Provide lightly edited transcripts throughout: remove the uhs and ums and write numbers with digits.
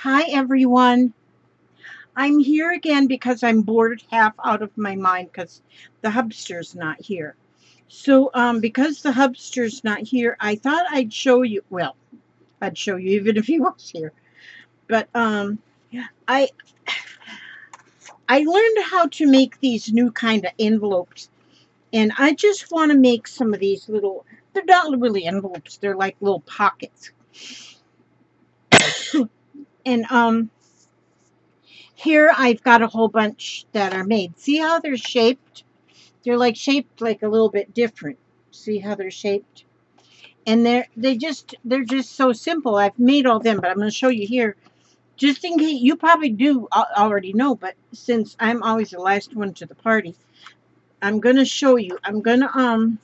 Hi everyone. I'm here again because I'm bored half out of my mind because the hubster's not here. So because the hubster's not here, I thought I'd show you, well, I'd show you even if he was here. But I I learned how to make these new kind of envelopes, and I just want to make some of these little, they're not really envelopes, they're like little pockets. And here I've got a whole bunch that are made. See how they're shaped? They're like shaped like a little bit different. See how they're shaped? And they're just so simple. I've made all them, but I'm going to show you here. Just in case you probably do already know, but since I'm always the last one to the party, I'm going to show you. I'm going to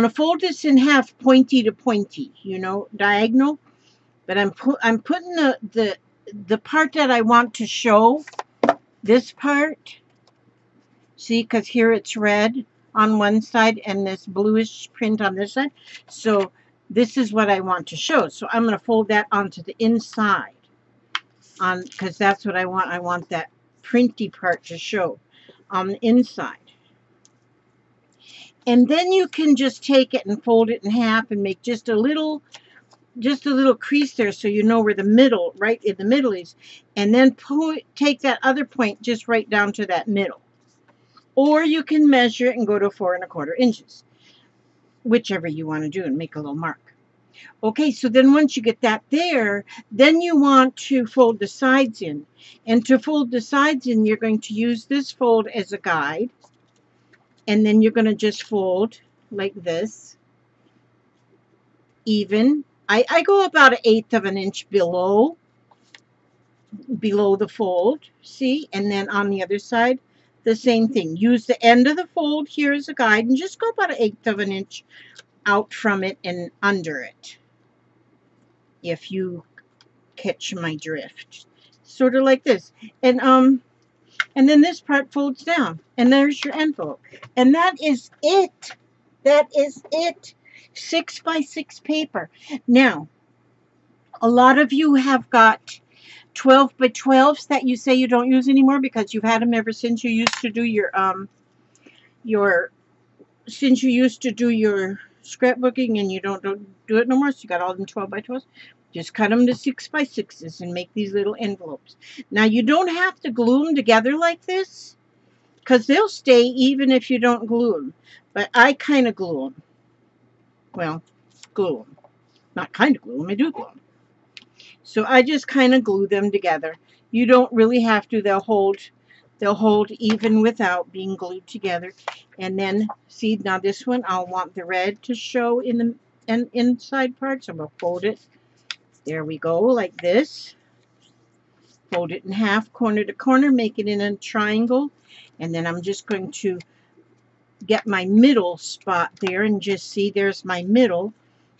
fold this in half, pointy to pointy, diagonal, but I'm putting the part that I want to show, this part. See, because here it's red on one side and this bluish print on this side. So this is what I want to show. So I'm going to fold that onto the inside because that's what I want. I want that printy part to show on the inside. And then you can just take it and fold it in half and make just a little crease there so you know where the middle, right in the middle is. And then take that other point just right down to that middle. Or you can measure it and go to 4¼ inches, whichever you want to do, and make a little mark. Okay, so then once you get that there, then you want to fold the sides in. And to fold the sides in, you're going to use this fold as a guide. And then you're going to just fold like this, even. I go about 1/8 of an inch below the fold, see? And then on the other side, the same thing. Use the end of the fold here as a guide and just go about 1/8 of an inch out from it and under it, if you catch my drift. Sort of like this. And then this part folds down, and there's your envelope. And that is it. That is it. 6x6 paper. Now, a lot of you have got 12x12s that you say you don't use anymore because you've had them ever since you used to do your scrapbooking, and you don't do it no more, so you got all them 12x12s. Just cut them to 6x6s and make these little envelopes. Now you don't have to glue them together like this because they'll stay even if you don't glue them. But I kind of glue them. Well, glue them. Not kind of glue them, I do glue them. So I just kind of glue them together. You don't really have to. They'll hold even without being glued together. And then, see, now this one, I'll want the red to show in the inside part, so I'm going to fold it. There we go, like this. Fold it in half, corner to corner, make it in a triangle. And then I'm just going to get my middle spot there, and just see there's my middle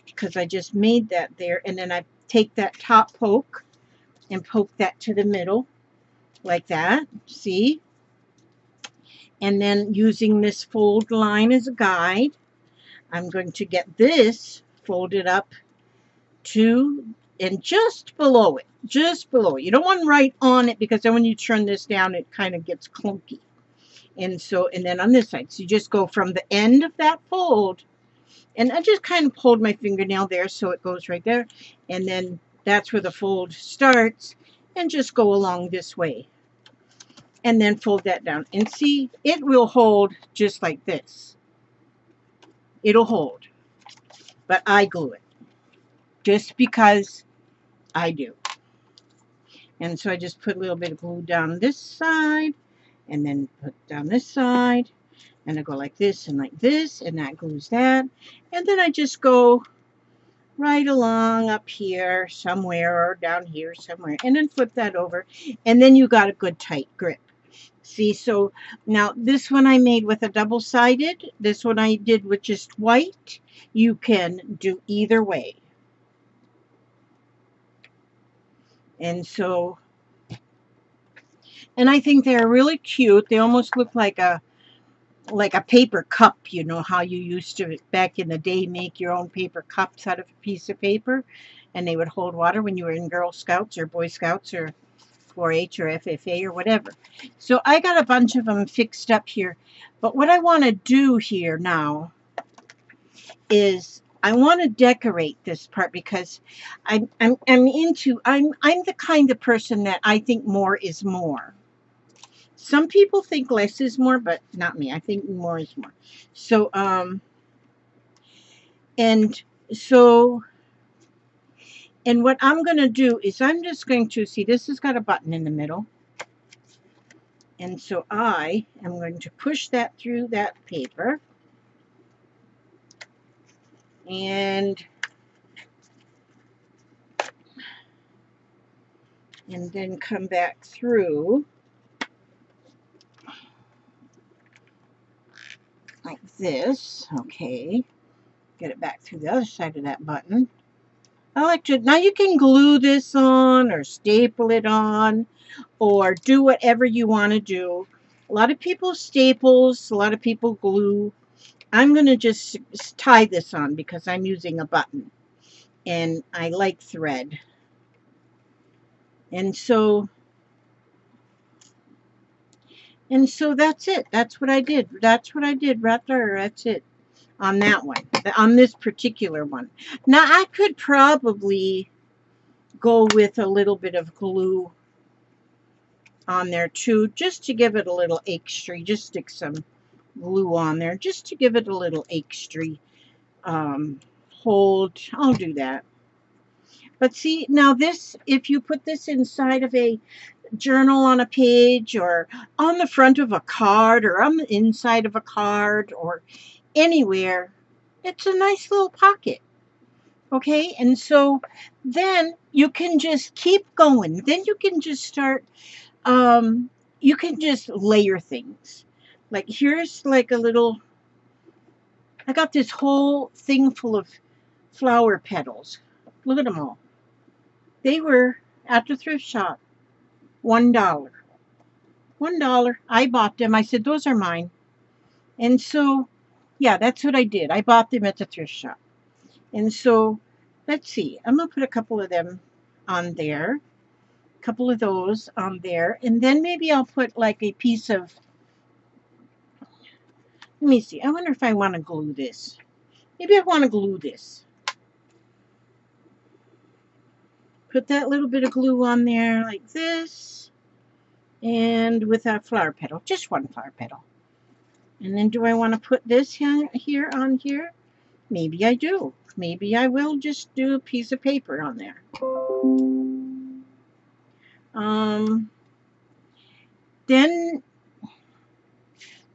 because I just made that there. And then I take that top poke and poke that to the middle like that, see? And then using this fold line as a guide, I'm going to get this folded up to and just below it. Just below it. You don't want right on it because then when you turn this down, it kind of gets clunky. And then on this side, so you just go from the end of that fold, and I just kind of hold my fingernail there so it goes right there. And then that's where the fold starts, and just go along this way. And then fold that down. And see, it will hold just like this. It'll hold. But I glue it. Just because I do. And so I just put a little bit of glue down this side, and then put down this side, and I go like this, and that glues that. And then I just go right along up here somewhere, or down here somewhere, and then flip that over, and then you got a good tight grip. See, so now this one I made with a double-sided. This one I did with just white. You can do either way. And I think they're really cute. They almost look like like a paper cup, you know how you used to back in the day make your own paper cups out of a piece of paper, and they would hold water when you were in Girl Scouts or Boy Scouts or 4-H or FFA or whatever. So I got a bunch of them fixed up here. But what I want to do here now is I want to decorate this part because I'm the kind of person that I think more is more. Some people think less is more, but not me. I think more is more. So and so and what I'm going to do is I'm just going to see, this has got a button in the middle. And so I am going to push that through that paper. And then come back through like this. Okay. Get it back through the other side of that button. I like to, now you can glue this on or staple it on or do whatever you want to do. A lot of people staples, a lot of people glue. I'm going to just tie this on because I'm using a button and I like thread. And so that's it. That's what I did. That's what I did right there. That's it on that one, on this particular one. Now I could probably go with a little bit of glue on there too, just to give it a little extra. Just stick some glue on there just to give it a little extra hold. I'll do that. But see, now this, if you put this inside of a journal on a page or on the front of a card or on the inside of a card or anywhere, it's a nice little pocket. Okay, and so then you can just keep going. Then you can just start, you can just layer things. Like here's like a little, I got this whole thing full of flower petals. Look at them all. They were at the thrift shop, $1. $1. I bought them. I said, those are mine. And so, yeah, that's what I did. I bought them at the thrift shop. And so, let's see. I'm going to put a couple of them on there. A couple of those on there. And then maybe I'll put like a piece of, let me see. I wonder if I want to glue this. Maybe I want to glue this. Put that little bit of glue on there like this. And with a flower petal. Just one flower petal. And then do I want to put this here on here? Maybe I do. Maybe I will just do a piece of paper on there. Then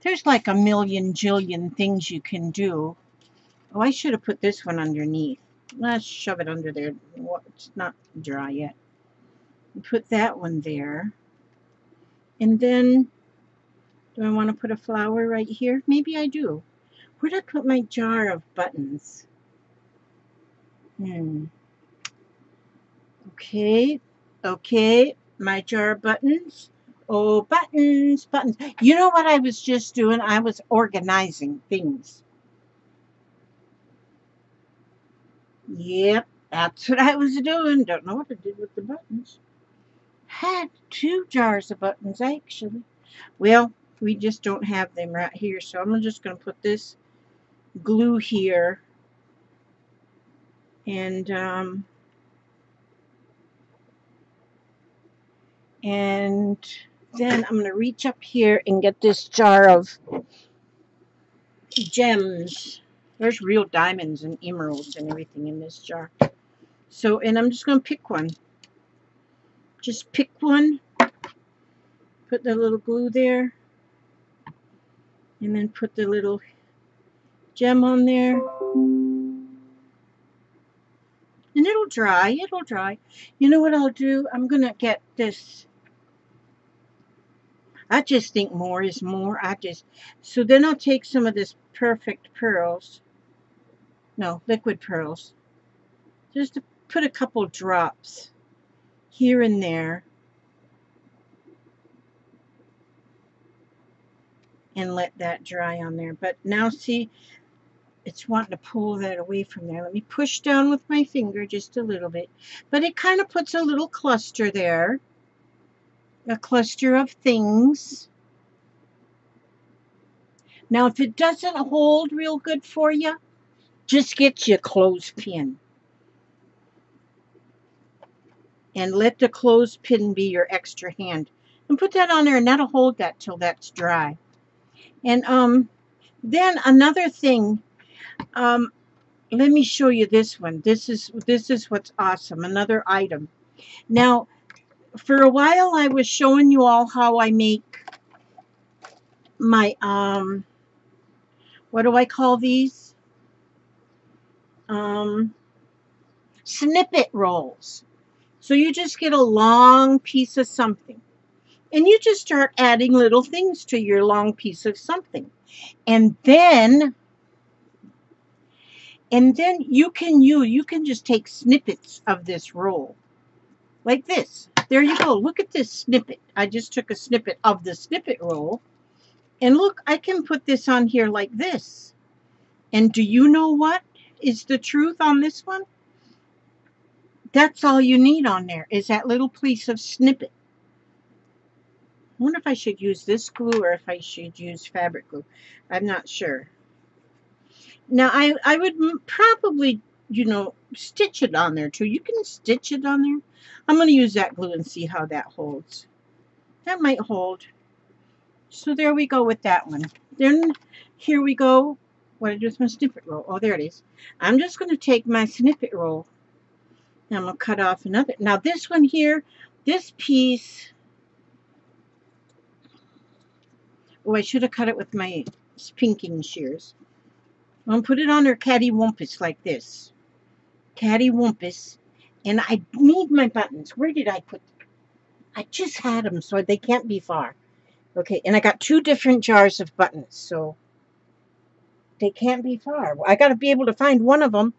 there's like a million jillion things you can do. Oh, I should have put this one underneath. Let's shove it under there. It's not dry yet. Put that one there. And then, do I want to put a flower right here? Maybe I do. Where'd I put my jar of buttons? Okay. Okay. My jar of buttons. Oh, buttons, buttons. You know what I was just doing? I was organizing things. Yep, that's what I was doing. Don't know what I did with the buttons. Had 2 jars of buttons, actually. Well, we just don't have them right here, so I'm just going to put this glue here. And then I'm going to reach up here and get this jar of gems. There's real diamonds and emeralds and everything in this jar. So, and I'm just going to pick one. Just pick one. Put the little glue there. And then put the little gem on there. And it'll dry. It'll dry. You know what I'll do? I'm going to get this. I just think more is more. So then I'll take some of this perfect pearls. No, liquid pearls. Just to put a couple drops here and there. and let that dry on there. But now see, it's wanting to pull that away from there. Let me push down with my finger just a little bit. But it kind of puts a little cluster there. A cluster of things. Now, if it doesn't hold real good for you, just get you a clothespin. And let the clothespin be your extra hand. And put that on there, and that'll hold that till that's dry. And then another thing, let me show you this one. This is what's awesome. Another item. Now, for a while, I was showing you all how I make my what do I call these? Snippet rolls. So you just get a long piece of something, and you just start adding little things to your long piece of something, and then you can just take snippets of this roll like this. There you go. Look at this snippet. I just took a snippet of the snippet roll, and look, I can put this on here like this. And do you know what is the truth on this one? That's all you need on there is that little piece of snippet. I wonder if I should use this glue or if I should use fabric glue. I'm not sure. Now, I would probably, stitch it on there too. You can stitch it on there. I'm going to use that glue and see how that holds. That might hold. So there we go with that one. Then here we go. What did I do with my snippet roll? Oh, there it is. I'm just going to take my snippet roll and I'm going to cut off another. Now this one here, this piece, oh, I should have cut it with my pinking shears. I'm going to put it on there cattywampus like this. Cattywampus. And I need my buttons. Where did I put them? I just had them, so they can't be far. Okay, and I got 2 different jars of buttons, so they can't be far. I got to be able to find one of them.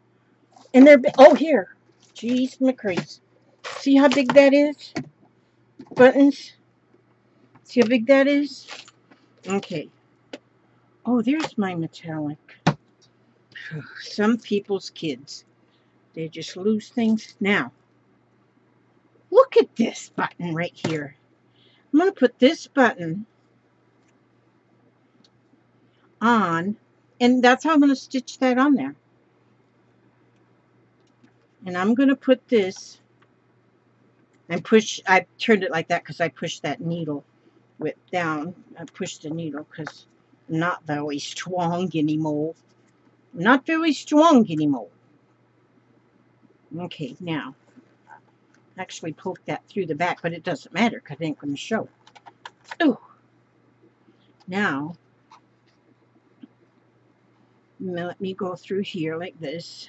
And they're, oh, here. Jeez, McCrease. See how big that is? Buttons. See how big that is? Okay. Oh, there's my metallic. Some people's kids. They just lose things. Now, look at this button right here. I'm going to put this button on, and that's how I'm going to stitch that on there. And I'm going to put this and push. I turned it like that because I pushed that needle whip down. I pushed the needle because I'm not very strong anymore. Not very strong anymore. Okay, now, actually poke that through the back, but it doesn't matter because it ain't going to show. Oh, now, let me go through here like this.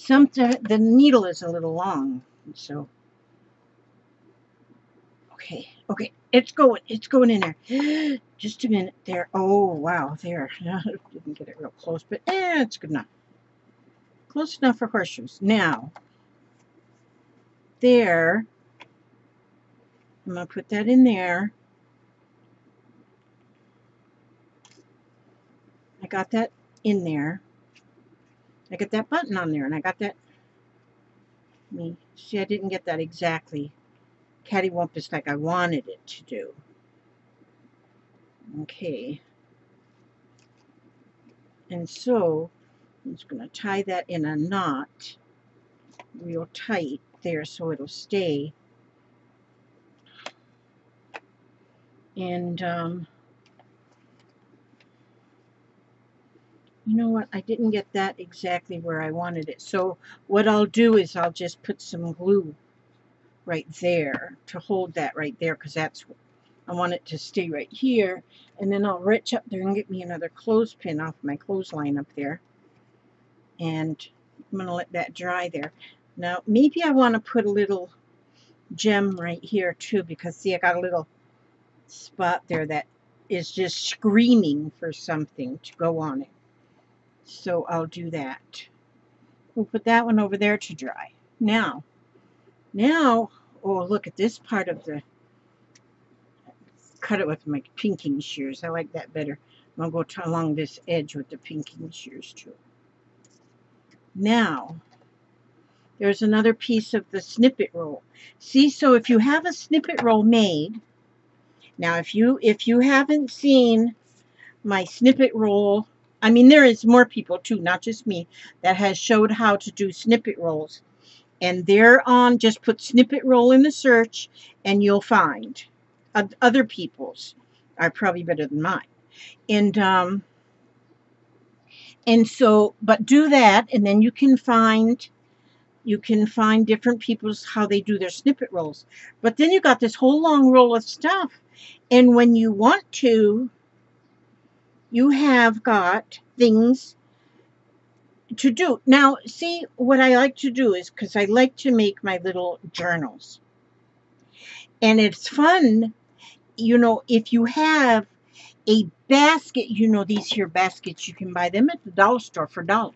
The needle is a little long, so okay, it's going in there. Just a minute there. Oh wow, there. Didn't get it real close, but it's good enough. Close enough for horseshoes. Now, there. I'm gonna put that in there. I got that in there. I got that button on there, and I got that. See, I didn't get that exactly cattywampus like I wanted it to do. Okay. And so, I'm just going to tie that in a knot real tight there so it'll stay. And, you know what? I didn't get that exactly where I wanted it. So what I'll do is I'll just put some glue right there to hold that right there because that's what I want it to stay right here. And then I'll reach up there and get me another clothespin off my clothesline up there. And I'm going to let that dry there. Now, maybe I want to put a little gem right here too because, see, I got a little spot there that is just screaming for something to go on it. So I'll do that. We'll put that one over there to dry. Now, Now, oh, look at this part of the, cut it with my pinking shears. I like that better. I'm going to go along this edge with the pinking shears too. Now, there's another piece of the snippet roll. See, so if you have a snippet roll made, now if you haven't seen my snippet roll, I mean, there is more people too, not just me, that has showed how to do snippet rolls. And they're on, just put snippet roll in the search and you'll find other people's are probably better than mine. And so, but do that, and then you can find different people's how they do their snippet rolls. But then you got this whole long roll of stuff, and when you want to, you have got things to do. Now, see, what I like to do is, because I like to make my little journals, and it's fun, you know, if you have a basket, you know, these here baskets, you can buy them at the dollar store for $1.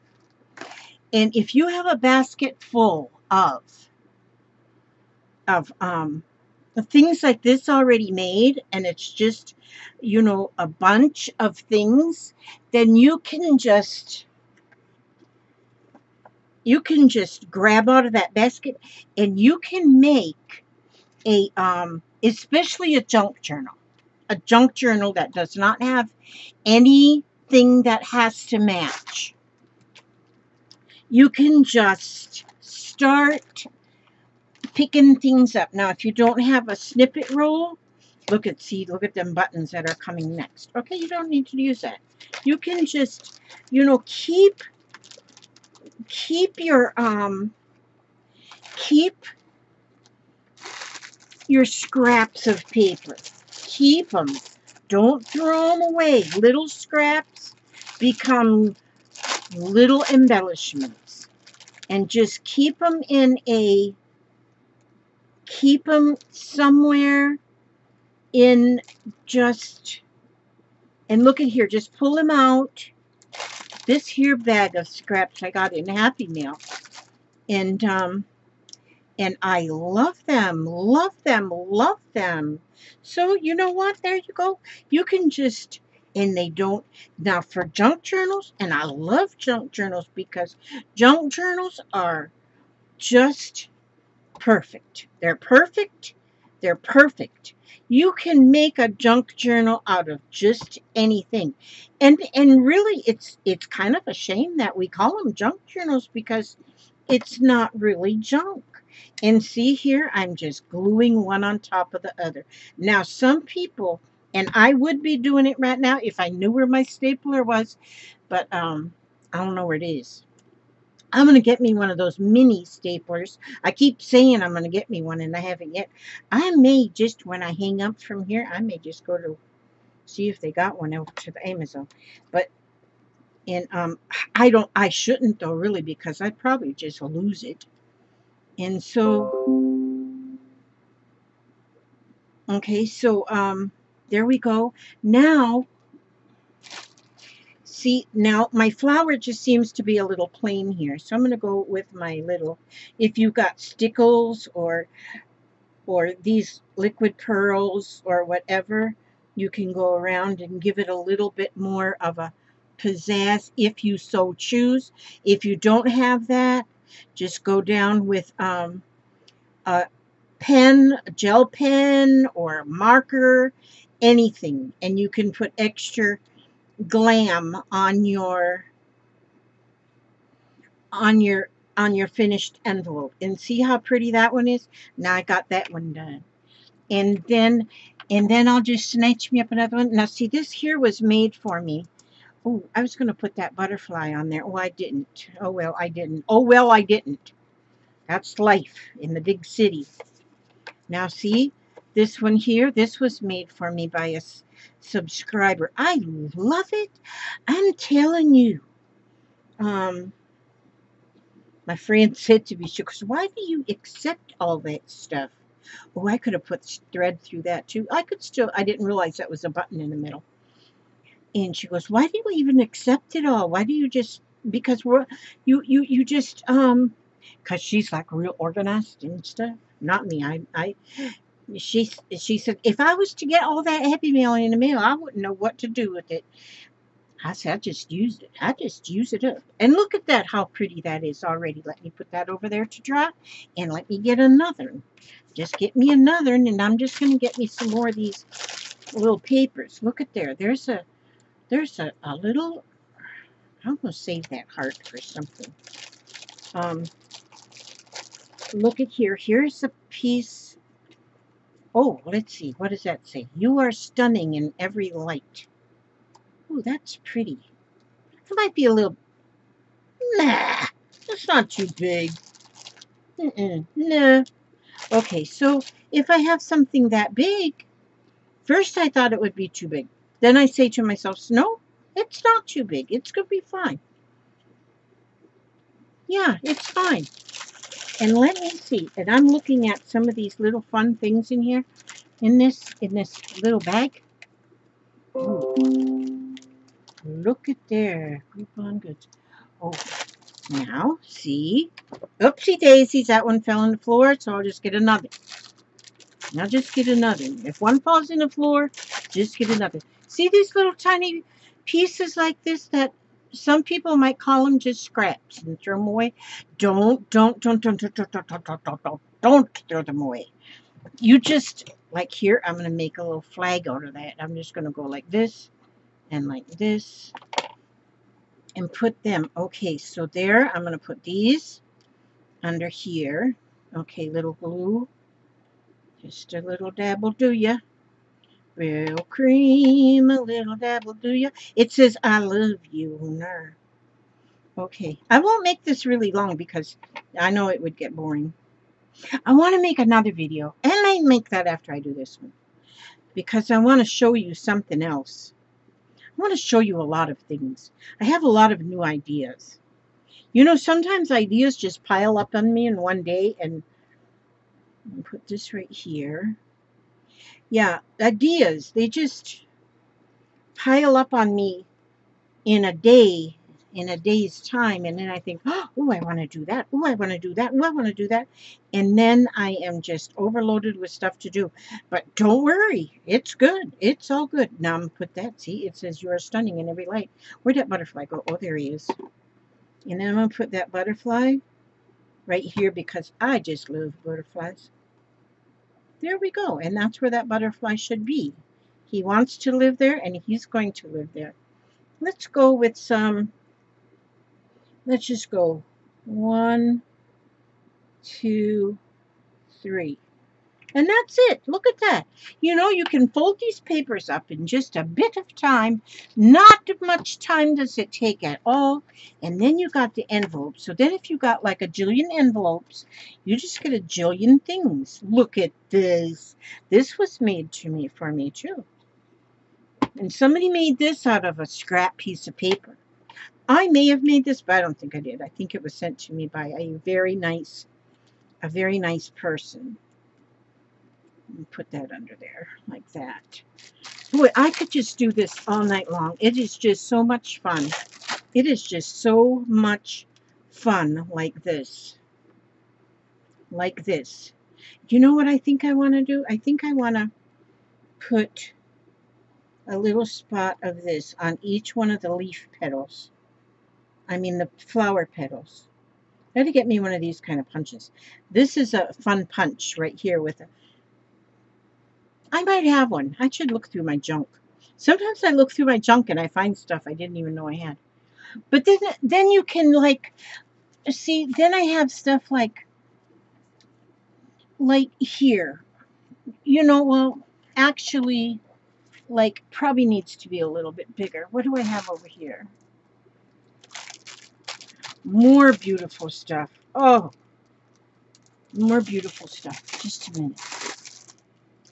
And if you have a basket full of things like this already made, and it's just, you know, a bunch of things, then you can just grab out of that basket and you can make a especially a junk journal that does not have anything that has to match. You can just start picking things up. Now, if you don't have a snippet roll, look at them buttons that are coming next. Okay, you don't need to use that. You can just, you know, keep your scraps of paper. Keep them. Don't throw them away. Little scraps become little embellishments. And just keep them somewhere in just, and look at here, just pull them out. This here bag of scraps I got in Happy Meal. And I love them, love them, love them. So, you know what? There you go. You can just, and they don't, now for junk journals, and I love junk journals because junk journals are just perfect. They're perfect. They're perfect. You can make a junk journal out of just anything. And really, it's kind of a shame that we call them junk journals because it's not really junk. And see here, I'm just gluing one on top of the other. Now, some people, and I would be doing it right now if I knew where my stapler was, but I don't know where it is. I'm going to get me one of those mini staplers. I keep saying I'm going to get me one, and I haven't yet. I may just, when I hang up from here, I may just go to see if they got one over to the Amazon. But, and I shouldn't though, really, because I'd probably just lose it. And so, okay, so there we go. Now, see, now my flower just seems to be a little plain here. So I'm going to go with my little, if you've got stickles or these liquid pearls or whatever, you can go around and give it a little bit more of a pizzazz if you so choose. If you don't have that, just go down with a pen, a gel pen or marker, anything, and you can put extra glam on your finished envelope. And see how pretty that one is? Now I got that one done. And then I'll just snatch me up another one. Now see, this here was made for me. Oh, I was going to put that butterfly on there. Oh, I didn't. Oh, well, I didn't. Oh, well, I didn't. That's life in the big city. Now see, this one here, this was made for me by a subscriber. I love it. I'm telling you. My friend said to me, she goes, why do you accept all that stuff? Oh, I could have put thread through that too. I didn't realize that was a button in the middle. And she goes, why do you even accept it all? Why do you just, because you just, because she's like real organized and stuff. not me. She said, if I was to get all that Happy Mail in the mail, I wouldn't know what to do with it. I said, I just used it. I just use it up. And look at that, how pretty that is already. Let me put that over there to dry. And let me get another. Just get me another. And I'm just going to get me some more of these little papers. Look at there. There's a little, I'm going to save that heart for something. Look at here. Here's a piece. Oh, let's see. What does that say? You are stunning in every light. Oh, that's pretty. It might be a little... Nah, that's not too big. Nah. Okay, so if I have something that big, first I thought it would be too big. Then I say to myself, no, it's not too big. It's going to be fine. Yeah, it's fine. And let me see. And I'm looking at some of these little fun things in here. In this little bag. Ooh. Look at there. Coupon goods. Oh, now, see? Oopsie daisies, that one fell on the floor, so I'll just get another. Now just get another. If one falls in the floor, just get another. See these little tiny pieces like this that some people might call them just scraps and throw them away? Don't throw them away. You just, like here, I'm going to make a little flag out of that. I'm just going to go like this and like this and put them. Okay, so there, I'm going to put these under here. Okay, little glue. Just a little dab will do ya. Real cream, a little dab will do ya. It says, I love you, ner. Okay, I won't make this really long because I know it would get boring. I want to make another video, and I make that after I do this one, because I want to show you something else. I want to show you a lot of things. I have a lot of new ideas. You know, sometimes ideas just pile up on me in one day, and I'll put this right here. Yeah, ideas, they just pile up on me in a day, in a day's time, and then I think, oh, I want to do that. Oh, I want to do that. Oh, I want to do that. And then I am just overloaded with stuff to do. But don't worry. It's good. It's all good. Now I'm going to put that. See, it says you are stunning in every light. Where'd that butterfly go? Oh, there he is. And then I'm going to put that butterfly right here because I just love butterflies. There we go. And that's where that butterfly should be. He wants to live there, and he's going to live there. Let's go with some, let's just go 1, 2, 3. And that's it. Look at that. You know, you can fold these papers up in just a bit of time. Not much time does it take at all. And then you got the envelopes. So then if you got like a jillion envelopes, you just get a jillion things. Look at this. This was made for me too. And somebody made this out of a scrap piece of paper. I may have made this, but I don't think I did. I think it was sent to me by a very nice person. Put that under there like that. Boy, I could just do this all night long. It is just so much fun. It is just so much fun like this. Like this. You know what I think I want to do? I think I want to put a little spot of this on each one of the leaf petals. I mean the flower petals. I had to get me one of these kind of punches. This is a fun punch right here with a... I might have one. I should look through my junk. Sometimes I look through my junk and I find stuff I didn't even know I had. But then you can, like, see, then I have stuff like here. You know, well, actually, like, probably needs to be a little bit bigger. What do I have over here? More beautiful stuff. Oh, more beautiful stuff. Just a minute.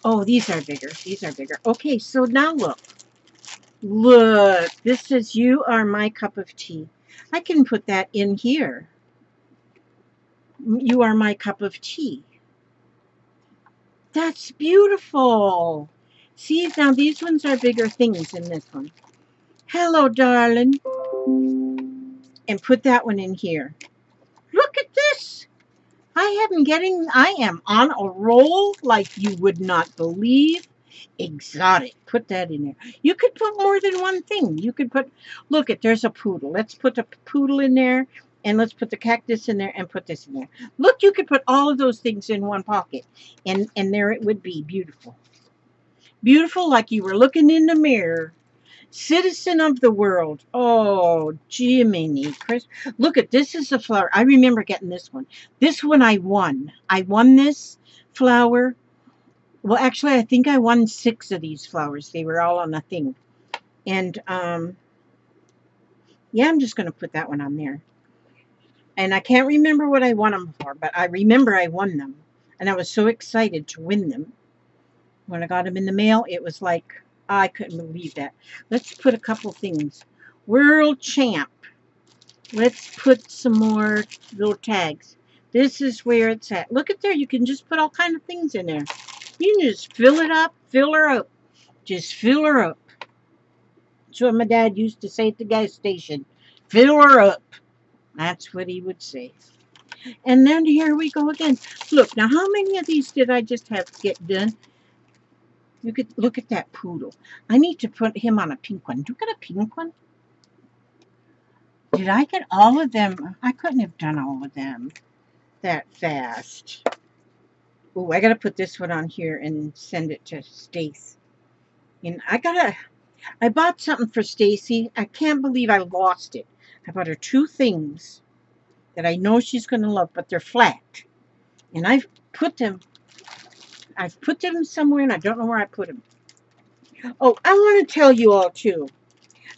Oh, these are bigger. These are bigger. Okay, so now look. Look, this says, you are my cup of tea. I can put that in here. You are my cup of tea. That's beautiful. See, now these ones are bigger things than this one. Hello, darling. And put that one in here. Look at this. I am on a roll like you would not believe. Exotic. Put that in there. You could put more than one thing. You could put, look at, there's a poodle. Let's put a poodle in there, and let's put the cactus in there and put this in there. Look, you could put all of those things in one pocket, and there it would be, beautiful. Beautiful, like you were looking in the mirror. Citizen of the world. Oh, Jiminy Chris. Look at, this is a flower. I remember getting this one. This one I won. I won this flower. Well, actually, I think I won 6 of these flowers. They were all on a thing. And, yeah, I'm just going to put that one on there. And I can't remember what I won them for, but I remember I won them. And I was so excited to win them. When I got them in the mail, it was like, I couldn't believe that. Let's put a couple things. World champ. Let's put some more little tags. This is where it's at. Look at there. You can just put all kind of things in there. You can just fill it up. Fill her up. Just fill her up. That's what my dad used to say at the gas station. Fill her up. That's what he would say. And then here we go again. Look, now how many of these did I just have to get done? You could look at that poodle. I need to put him on a pink one. Do you get a pink one? Did I get all of them? I couldn't have done all of them that fast. Oh, I got to put this one on here and send it to Stace. And I bought something for Stacy. I can't believe I lost it. I bought her 2 things that I know she's going to love, but they're flat. And I've put them somewhere, and I don't know where I put them. Oh, I want to tell you all, too.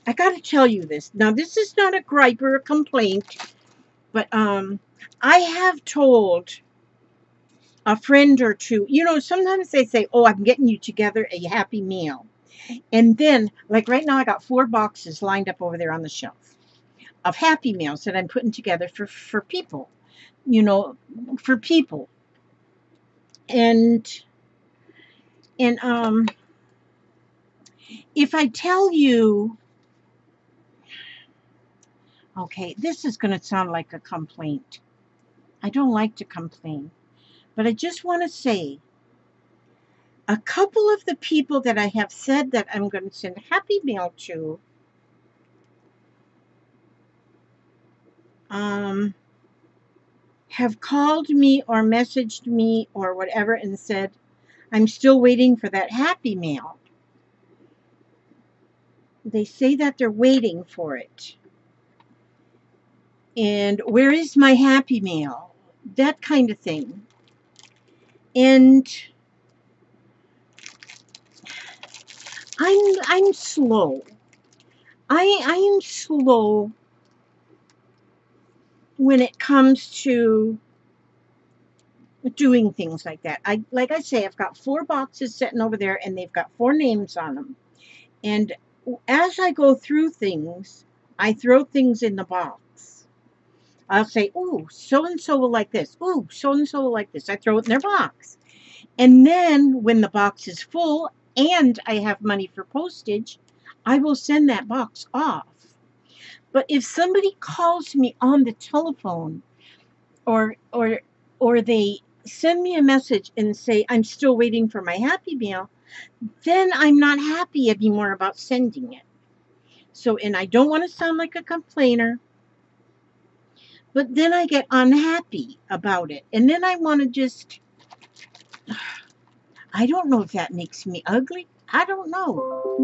I got to tell you this. Now, this is not a gripe or a complaint, but I have told a friend or two, you know, sometimes they say, oh, I'm getting you together a Happy Meal. And then, like right now, I got 4 boxes lined up over there on the shelf of Happy Meals that I'm putting together for people, you know, for people. And if I tell you, okay, this is going to sound like a complaint. I don't like to complain, but I just want to say, a couple of the people that I have said that I'm going to send Happy Meal to, have called me or messaged me or whatever and said, I'm still waiting for that Happy Meal. They say that they're waiting for it. And where is my Happy Meal? That kind of thing. And I'm slow. I am slow when it comes to doing things like that. Like I say, I've got 4 boxes sitting over there, and they've got 4 names on them. And as I go through things, I throw things in the box. I'll say, ooh, so-and-so will like this. Ooh, so-and-so will like this. I throw it in their box. And then when the box is full and I have money for postage, I will send that box off. But if somebody calls me on the telephone or they send me a message and say, I'm still waiting for my Happy Meal, then I'm not happy anymore about sending it. So, and I don't want to sound like a complainer, but then I get unhappy about it. And then I want to just, I don't know if that makes me ugly. I don't know.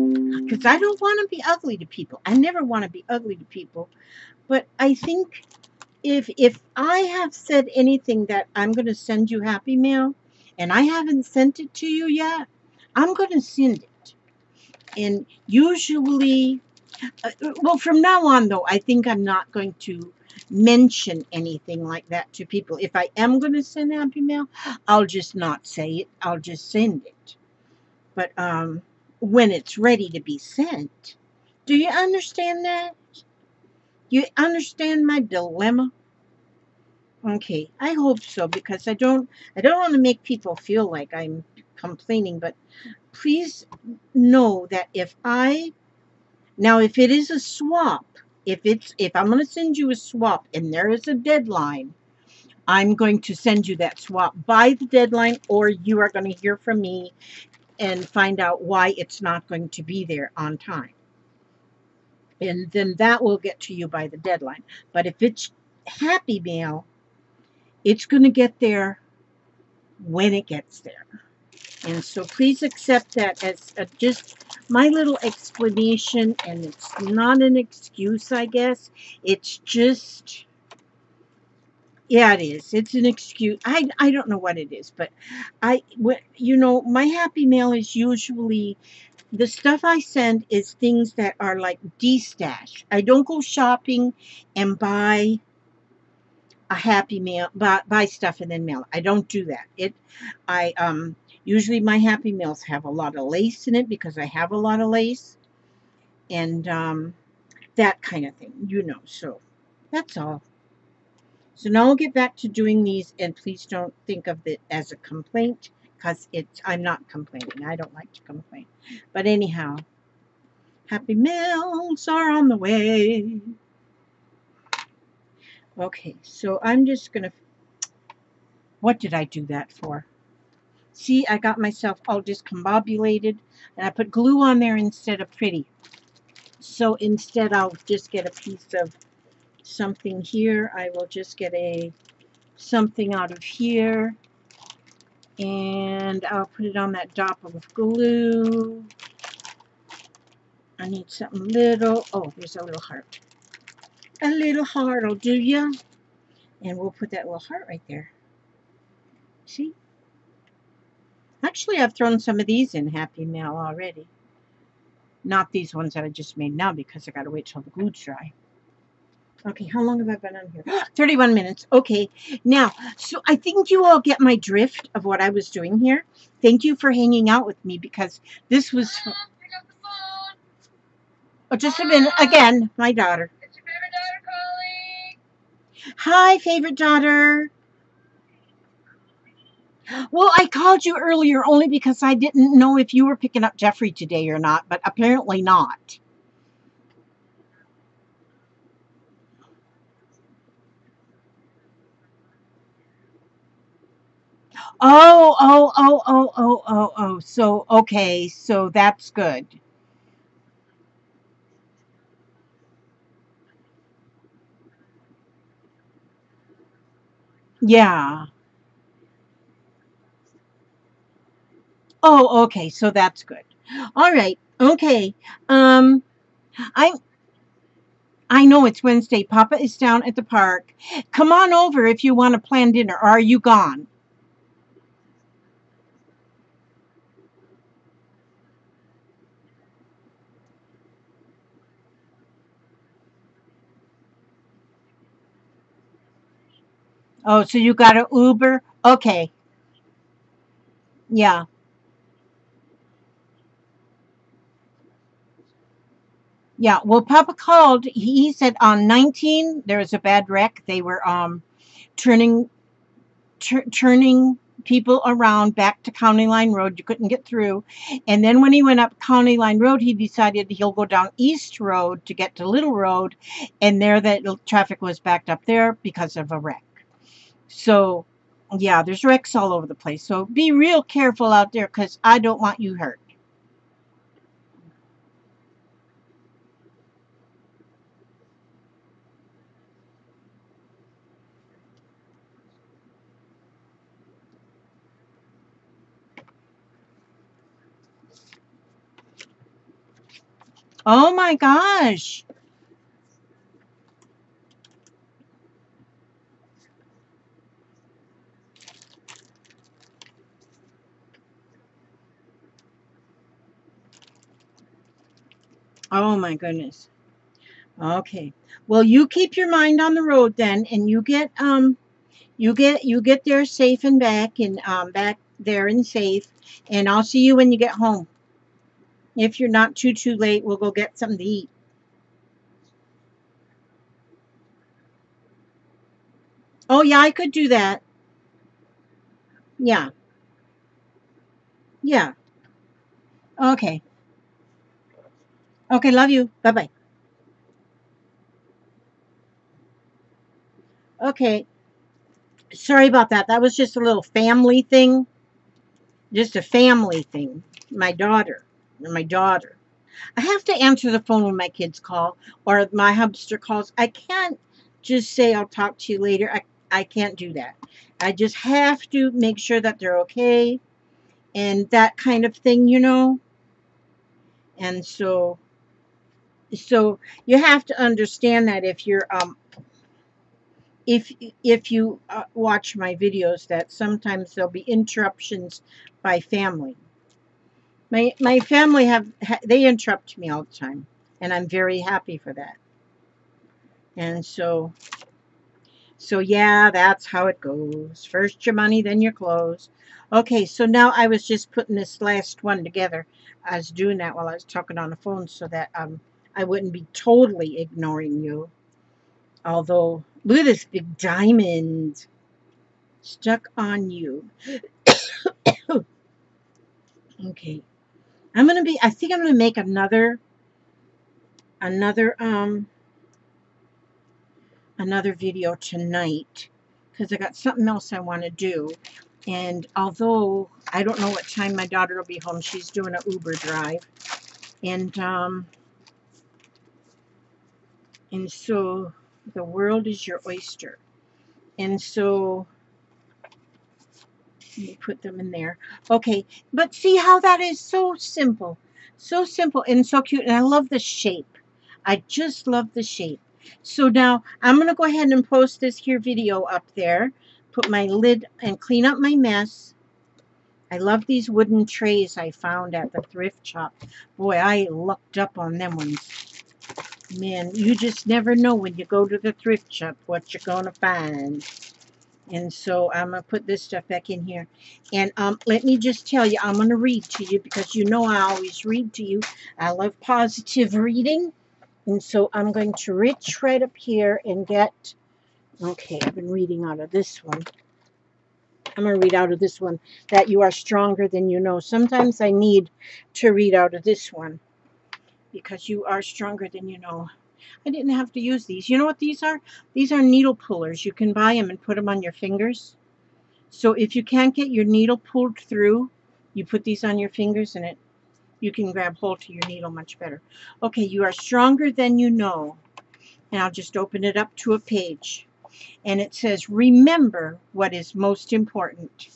Because I don't want to be ugly to people. I never want to be ugly to people. But I think if I have said anything that I'm going to send you Happy Meal and I haven't sent it to you yet, I'm going to send it. And usually, well, from now on, though, I think I'm not going to mention anything like that to people. If I am going to send Happy Meal, I'll just not say it. I'll just send it. But when it's ready to be sent, do you understand that? You understand my dilemma? Okay, I hope so, because I don't want to make people feel like I'm complaining, but please know that if it is a swap, if I'm going to send you a swap and there is a deadline, I'm going to send you that swap by the deadline, or you are going to hear from me and find out why it's not going to be there on time. And then that will get to you by the deadline. But if it's Happy Mail, it's going to get there when it gets there. And so please accept that as just my little explanation. And it's not an excuse, I guess. It's just, yeah, it is. It's an excuse. I don't know what it is, but my Happy Mail is usually, the stuff I send is things that are like de-stash. I don't go shopping and buy a Happy Mail, buy stuff and then mail it. I don't do that. I usually my Happy Meals have a lot of lace in it because I have a lot of lace, and that kind of thing, So that's all. So now I'll get back to doing these, and please don't think of it as a complaint, because I'm not complaining. I don't like to complain. But anyhow, Happy Meals are on the way. Okay, so I'm just going to, what did I do that for? See, I got myself all discombobulated, and I put glue on there instead of pretty. So instead, I'll just get a piece of something here. I will just get something out of here, and I'll put it on that dop of glue. I need something little. Oh, there's a little heart. A little heart will do ya. And we'll put that little heart right there. See? Actually, I've thrown some of these in Happy Mail already. Not these ones that I just made now, because I got to wait till the glue's dry. Okay, how long have I been on here? 31 minutes. Okay, now, so I think you all get my drift of what I was doing here. Thank you for hanging out with me, because this was... Pick up the phone. Oh, just a minute. Again, my daughter. It's your favorite daughter calling. Hi, favorite daughter. Well, I called you earlier only because I didn't know if you were picking up Jeffrey today or not, but apparently not. Oh. So, okay, so that's good. Yeah. Oh, okay, so that's good. All right. Okay. Um, I I know it's Wednesday. Papa is down at the park. Come on over if you want to plan dinner. Or are you gone? Oh, so you got a Uber? Okay. Yeah. Yeah. Well, Papa called. He said on 19 there was a bad wreck. They were turning turning people around back to County Line Road. You couldn't get through. And then when he went up County Line Road, he decided he'll go down East Road to get to Little Road. And there, the traffic was backed up there because of a wreck. So, yeah, there's wrecks all over the place. So be real careful out there, because I don't want you hurt. Oh my gosh. Oh my goodness. Okay. Well, you keep your mind on the road then, and you get there safe and back, and back there and safe, and I'll see you when you get home. If you're not too late, we'll go get something to eat. Oh yeah, I could do that. Yeah. Yeah. Okay. Okay, love you. Bye-bye. Okay. Sorry about that. That was just a little family thing. Just a family thing. My daughter. My daughter. I have to answer the phone when my kids call or my hubster calls. I can't just say I'll talk to you later. I can't do that. I just have to make sure that they're okay and that kind of thing, you know. And so you have to understand that if you're if you watch my videos, that sometimes there'll be interruptions by family. My family they interrupt me all the time, and I'm very happy for that. And so yeah, that's how it goes. First your money, then your clothes. Okay, so now I was just putting this last one together. I was doing that while I was talking on the phone so that I wouldn't be totally ignoring you. Although, look at this big diamond stuck on you. Okay. I think I'm gonna make another another video tonight because I got something else I want to do. And although I don't know what time my daughter will be home, she's doing an Uber drive. And so the world is your oyster. And so you put them in there. Okay, but see how that is so simple. So simple and so cute. And I love the shape. I just love the shape. So now I'm going to go ahead and post this here video up there. Put my lid and clean up my mess. I love these wooden trays I found at the thrift shop. Boy, I lucked up on them ones. Man, you just never know when you go to the thrift shop what you're going to find. And so I'm going to put this stuff back in here. And let me just tell you, I'm going to read to you because you know I always read to you. I love positive reading. And so I'm going to reach right up here and get, okay, I've been reading out of this one. I'm going to read out of this one, that you are stronger than you know. Sometimes I need to read out of this one because you are stronger than you know. I didn't have to use these. You know what these are? These are needle pullers. You can buy them and put them on your fingers. So if you can't get your needle pulled through, you put these on your fingers and you can grab hold to your needle much better. Okay, you are stronger than you know. And I'll just open it up to a page. And it says, remember what is most important.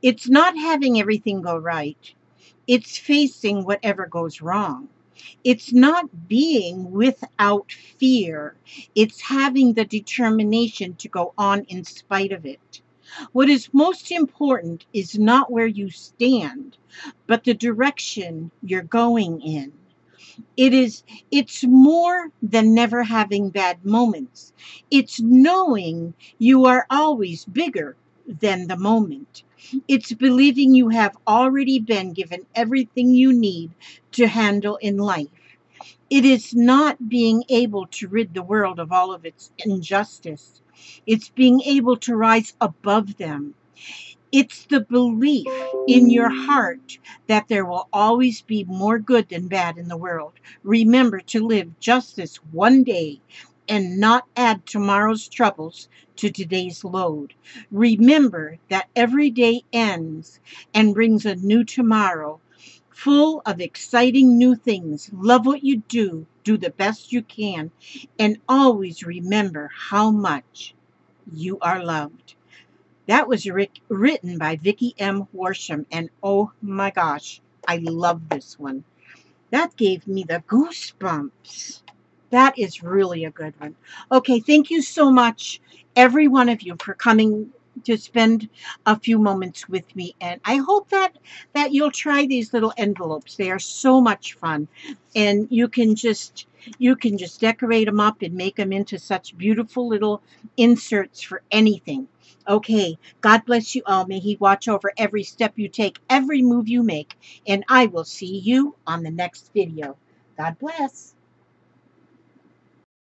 It's not having everything go right. It's facing whatever goes wrong. It's not being without fear. It's having the determination to go on in spite of it. What is most important is not where you stand, but the direction you're going in. It's more than never having bad moments. It's knowing you are always bigger than the moment. It's believing you have already been given everything you need to handle in life. It is not being able to rid the world of all of its injustice. It's being able to rise above them. It's the belief in your heart that there will always be more good than bad in the world. Remember to live just this one day and not add tomorrow's troubles to today's load. Remember that every day ends and brings a new tomorrow, full of exciting new things. Love what you do. Do the best you can. And always remember how much you are loved. That was written by Vicki M. Worsham, and oh my gosh, I love this one. That gave me the goosebumps. That is really a good one. Okay, thank you so much, every one of you, for coming to spend a few moments with me. And I hope that you'll try these little envelopes. They are so much fun. And you can just decorate them up and make them into such beautiful little inserts for anything. Okay, God bless you all. May He watch over every step you take, every move you make. And I will see you on the next video. God bless.